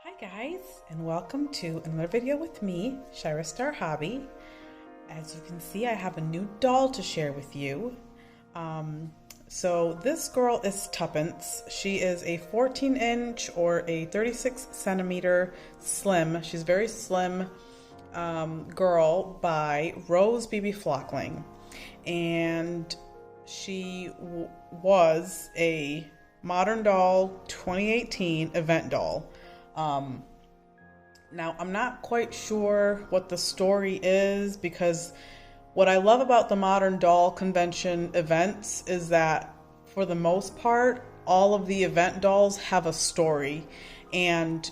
Hi guys, and welcome to another video with me, Shira Star Hobby. As you can see, I have a new doll to share with you. So this girl is Tuppance. She is a 14-inch or a 36-centimeter slim. She's a very slim girl by Rose BB Flockling. And she was a Modern Doll 2018 event doll. Now, I'm not quite sure what the story is, because what I love about the Modern Doll Convention events is that, for the most part, all of the event dolls have a story, and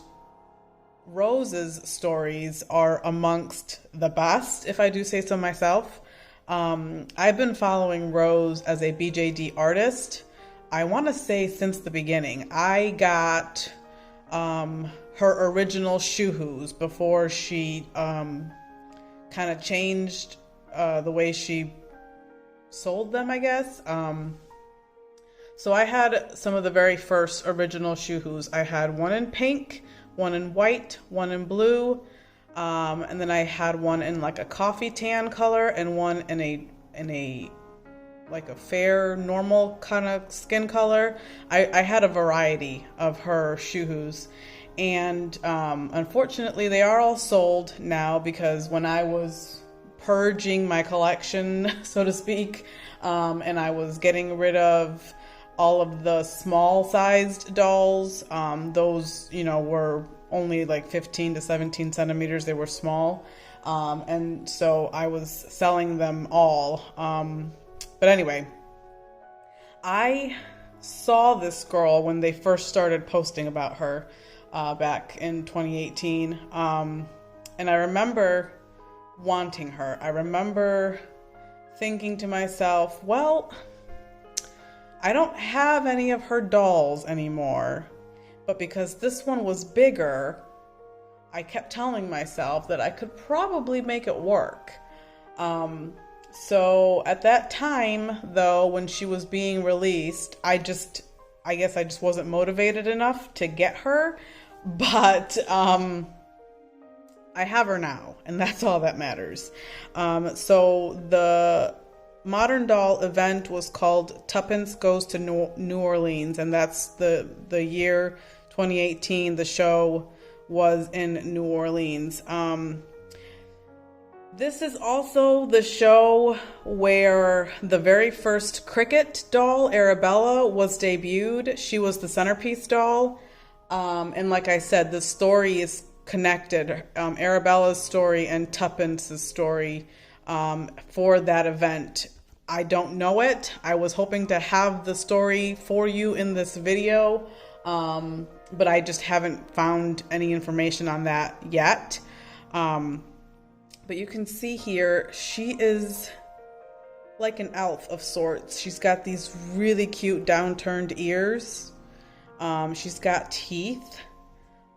Rose's stories are amongst the best, if I do say so myself. I've been following Rose as a BJD artist, I want to say since the beginning. I got her original Shoo-Hoos before she kind of changed the way she sold them, I guess. So I had some of the very first original Shoo-Hoos. I had one in pink, one in white, one in blue, and then I had one in like a coffee tan color and one in a like a fair, normal kind of skin color. I had a variety of her Shoo-Hoos. And unfortunately, they are all sold now, because when I was purging my collection, so to speak, and I was getting rid of all of the small-sized dolls, those, were only like 15 to 17 centimeters. They were small. And so I was selling them all. But anyway, I saw this girl when they first started posting about her back in 2018. And I remember wanting her. I remember thinking to myself, well, I don't have any of her dolls anymore. But because this one was bigger, I kept telling myself that I could probably make it work. So at that time, though, when she was being released, I guess I just wasn't motivated enough to get her, but I have her now, and that's all that matters. So the Modern Doll event was called Tuppence Goes to New Orleans, and that's the year 2018. The show was in New Orleans. This is also the show where the very first Cricket doll, Arabella, was debuted. She was the centerpiece doll. And like I said, the story is connected. Arabella's story and Tuppance's story for that event. I don't know it. I was hoping to have the story for you in this video, but I just haven't found any information on that yet. But you can see here, she is like an elf of sorts. She's got these really cute downturned ears. She's got teeth.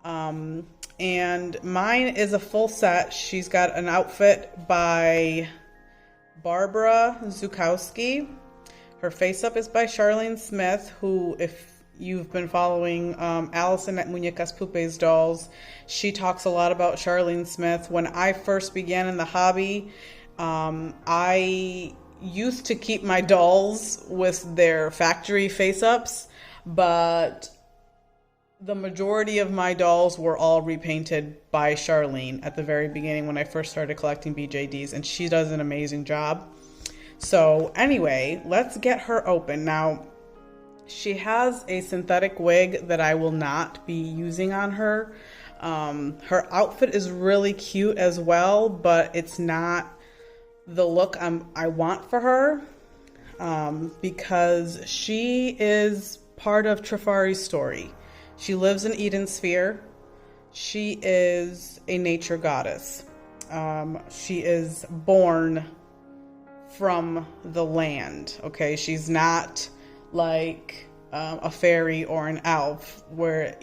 And mine is a full set. She's got an outfit by Barbara Zukowski. Her face up is by Charlene Smith, who, if you've been following Allison at Muñecas Pupes Dolls, she talks a lot about Charlene Smith. When I first began in the hobby, I used to keep my dolls with their factory face-ups, but the majority of my dolls were all repainted by Charlene at the very beginning when I first started collecting BJDs, and she does an amazing job. So anyway, let's get her open. Now, she has a synthetic wig that I will not be using on her. Her outfit is really cute as well, but it's not the look I want for her, because she is part of Trifari's story. She lives in Eden Sphere. She is a nature goddess. She is born from the land, okay? She's not like a fairy or an elf where,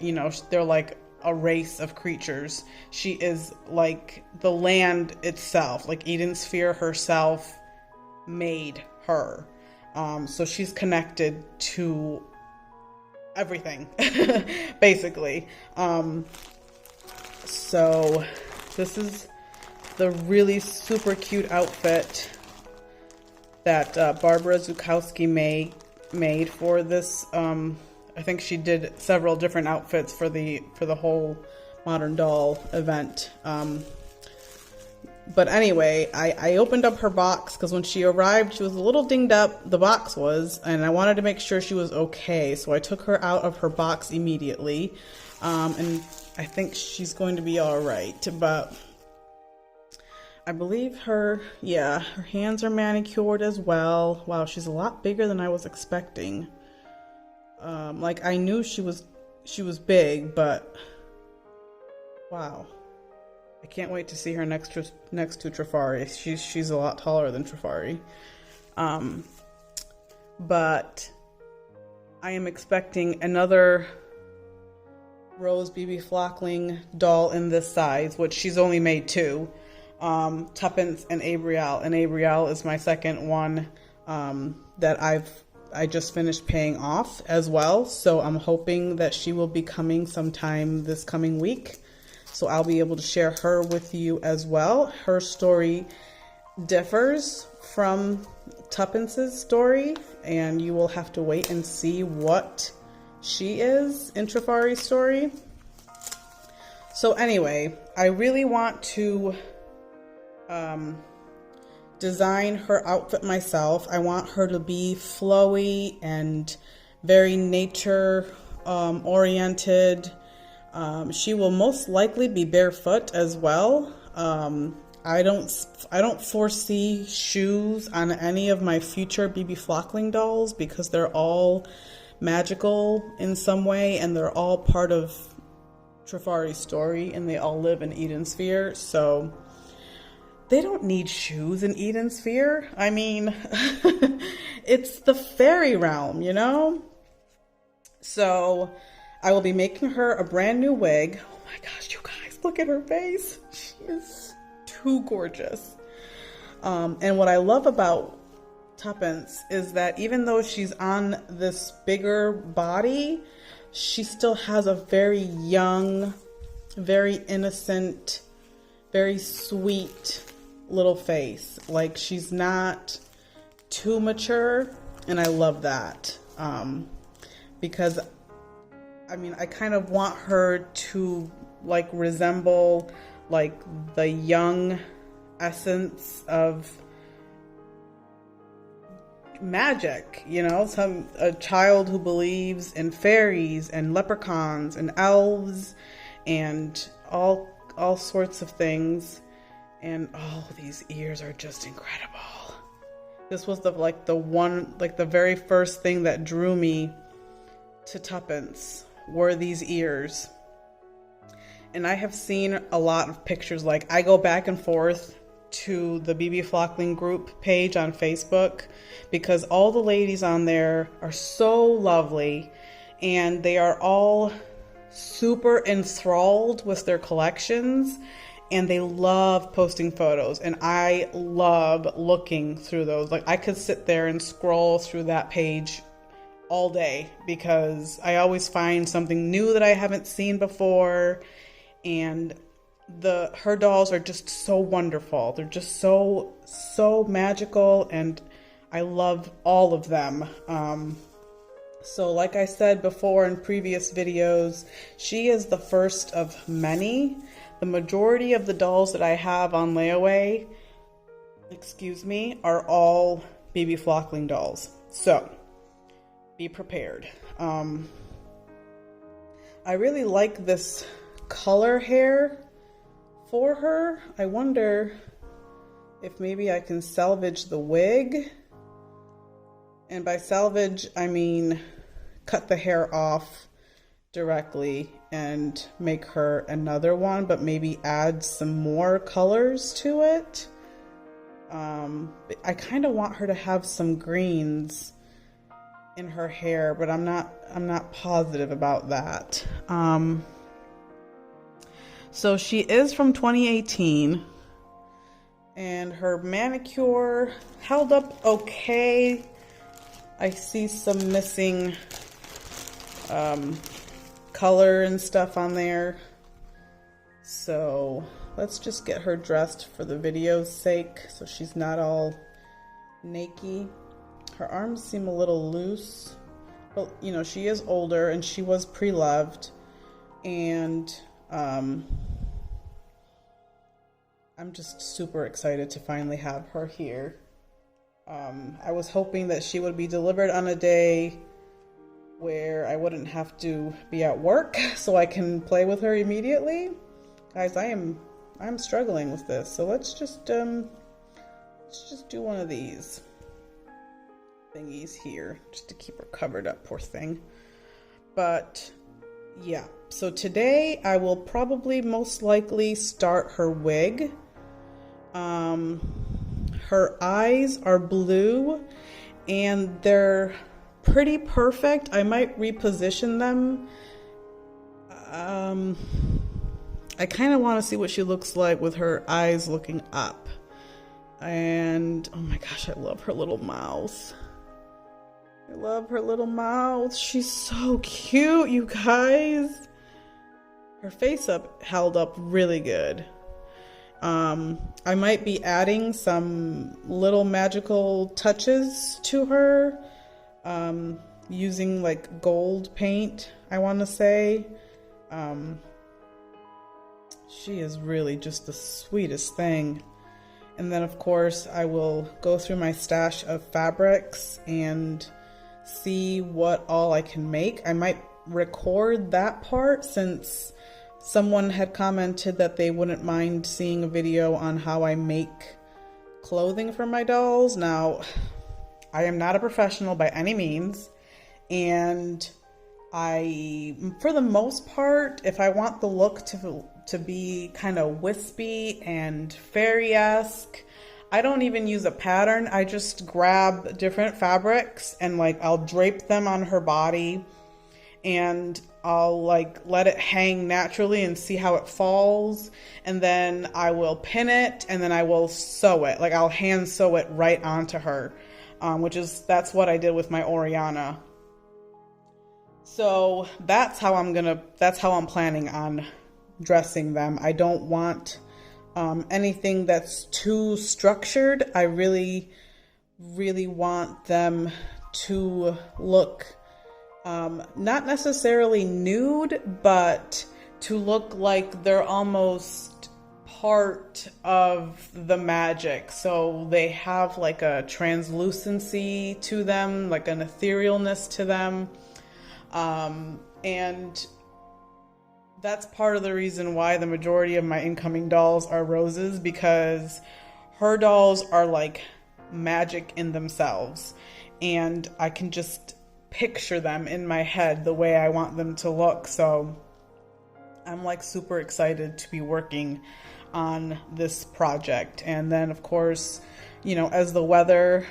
they're like a race of creatures. She is like the land itself, like Eden Sphere herself made her. So she's connected to everything, basically. So this is the really super cute outfit that Barbara Zukowski made for this. I think she did several different outfits for the whole Modern Doll event. But anyway, I opened up her box because when she arrived, she was a little dinged up, the box was, and I wanted to make sure she was okay. So I took her out of her box immediately. And I think she's going to be all right. But I believe her hands are manicured as well. Wow, she's a lot bigger than I was expecting. Like I knew she was big, but wow. I can't wait to see her next to Trifari. She's a lot taller than Trifari. But I am expecting another Rose BB Flockling doll in this size, which she's only made 2. Tuppence and Abrielle. And Abrielle is my second one that I just finished paying off as well. So I'm hoping that she will be coming sometime this coming week. So I'll be able to share her with you as well. Her story differs from Tuppance's story, and you will have to wait and see what she is in Trifari's story. So anyway, I really want to design her outfit myself. I want her to be flowy and very nature oriented. She will most likely be barefoot as well. I don't foresee shoes on any of my future BB Flockling dolls because they're all magical in some way and they're all part of Trifari's story and they all live in Eden Sphere. So they don't need shoes in Eden Sphere. I mean, it's the fairy realm, you know? So I will be making her a brand new wig. Oh my gosh, you guys, look at her face. She is too gorgeous. And what I love about Tuppence is that even though she's on this bigger body, she still has a very young, very innocent, very sweet little face. Like she's not too mature, and I love that. Because I mean, I kind of want her to like resemble like the young essence of magic, you know, a child who believes in fairies and leprechauns and elves and all sorts of things. And oh, these ears are just incredible. This was the very first thing that drew me to Tuppence were these ears. And I have seen a lot of pictures. Like I go back and forth to the BB Flockling group page on Facebook because all the ladies on there are so lovely and they are all super enthralled with their collections and they love posting photos, and I love looking through those. Like I could sit there and scroll through that page all day because I always find something new that I haven't seen before, and her dolls are just so wonderful. They're just so magical, and I love all of them. So like I said before in previous videos, she is the first of many. The majority of the dolls that I have on layaway, are all BB Flockling dolls. So be prepared. I really like this color hair for her. I wonder if maybe I can salvage the wig. And by salvage, I mean cut the hair off directly and make her another one, but maybe add some more colors to it. I kind of want her to have some greens in her hair, but I'm not positive about that. So she is from 2018 and her manicure held up okay. I see some missing color and stuff on there. So let's just get her dressed for the video's sake so she's not all naked. Her arms seem a little loose, but you know, she is older and she was pre-loved, and I'm just super excited to finally have her here. I was hoping that she would be delivered on a day where I wouldn't have to be at work so I can play with her immediately. Guys, I'm struggling with this, so let's just do one of these thingies here just to keep her covered up, poor thing. But yeah, so today I will probably most likely start her wig. Her eyes are blue and they're pretty perfect. I might reposition them. I kind of want to see what she looks like with her eyes looking up. And oh my gosh, I love her little mouth. I love her little mouth. She's so cute, you guys. Her face up held up really good. I might be adding some little magical touches to her, using like gold paint, I want to say. She is really just the sweetest thing. And then of course I will go through my stash of fabrics and see what all I can make. I might record that part since someone had commented that they wouldn't mind seeing a video on how I make clothing for my dolls. Now, I am not a professional by any means, and for the most part, if I want the look to be kind of wispy and fairy-esque, I don't even use a pattern. I just grab different fabrics and like I'll drape them on her body, and I'll like let it hang naturally and see how it falls, and then I will pin it, and then I will sew it. Like I'll hand sew it right onto her, that's what I did with my Oriana. So that's how I'm planning on dressing them. I don't want anything that's too structured. I really, really want them to look not necessarily nude, but to look like they're almost part of the magic. So they have like a translucency to them, like an etherealness to them. And that's part of the reason why the majority of my incoming dolls are roses, because her dolls are like magic in themselves, and I can just picture them in my head the way I want them to look. So I'm like super excited to be working on this project. And then of course, you know, as the weather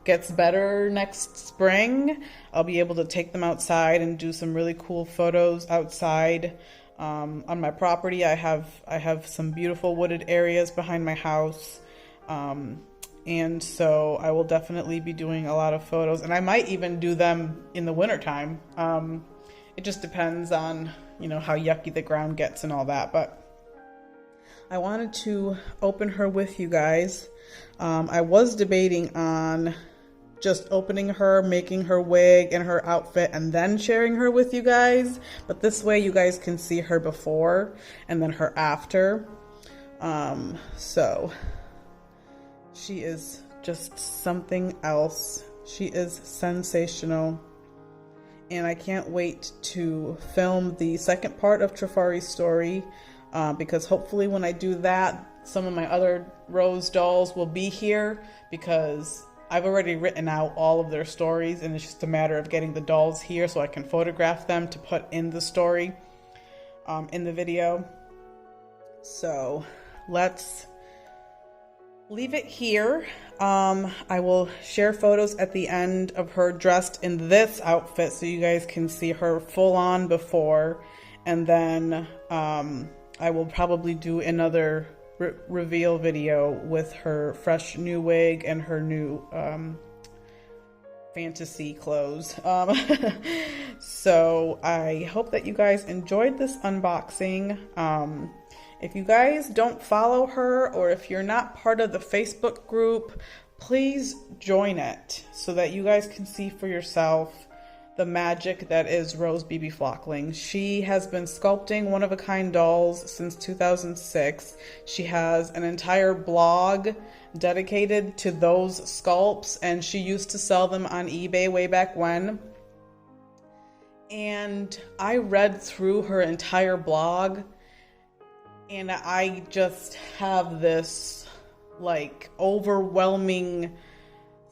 gets better next spring, I'll be able to take them outside and do some really cool photos outside. On my property, I have some beautiful wooded areas behind my house. And so I will definitely be doing a lot of photos, and I might even do them in the wintertime. It just depends on, you know, how yucky the ground gets and all that. But I wanted to open her with you guys. I was debating on just opening her, making her wig and her outfit, and then sharing her with you guys. But this way you guys can see her before and then her after. So she is just something else. She is sensational. And I can't wait to film the second part of Trifari's story, because hopefully when I do that, some of my other Rose dolls will be here, because I've already written out all of their stories, and it's just a matter of getting the dolls here so I can photograph them to put in the story, in the video. So let's leave it here. I will share photos at the end of her dressed in this outfit so you guys can see her full on before, and then I will probably do another reveal video with her fresh new wig and her new fantasy clothes. So I hope that you guys enjoyed this unboxing. If you guys don't follow her, or if you're not part of the Facebook group, please join it so that you guys can see for yourself the magic that is Rose Beebe Flockling. She has been sculpting one-of-a-kind dolls since 2006. She has an entire blog dedicated to those sculpts, and she used to sell them on eBay way back when. And I read through her entire blog, and I just have this like overwhelming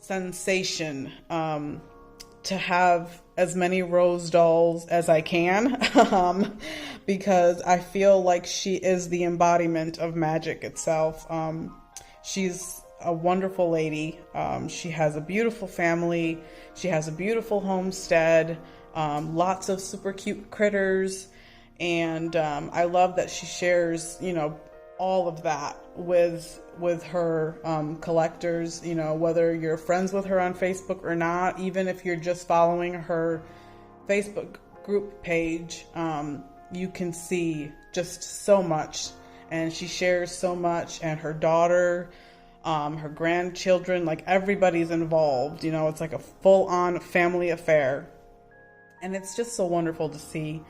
sensation to have as many Rose dolls as I can, because I feel like she is the embodiment of magic itself. She's a wonderful lady. She has a beautiful family. She has a beautiful homestead, lots of super cute critters, and I love that she shares, you know, all of that with her collectors, you know, whether you're friends with her on Facebook or not, even if you're just following her Facebook group page, you can see just so much, and she shares so much, and her daughter, her grandchildren, like everybody's involved, you know, it's like a full-on family affair, and it's just so wonderful to see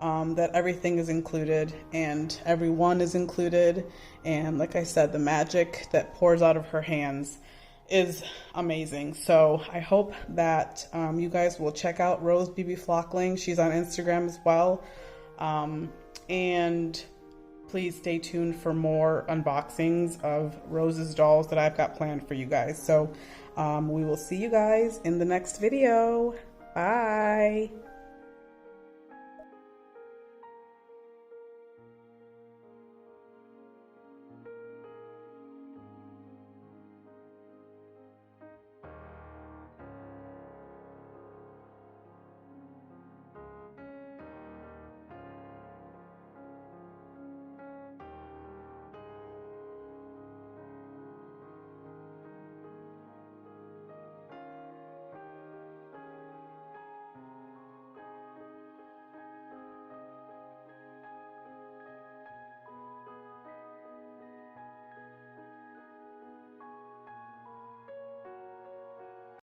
that everything is included and everyone is included. And like I said, the magic that pours out of her hands is amazing. So I hope that you guys will check out Rose Beebe Flockling. She's on Instagram as well. And please stay tuned for more unboxings of Rose's dolls that I've got planned for you guys. So we will see you guys in the next video. Bye.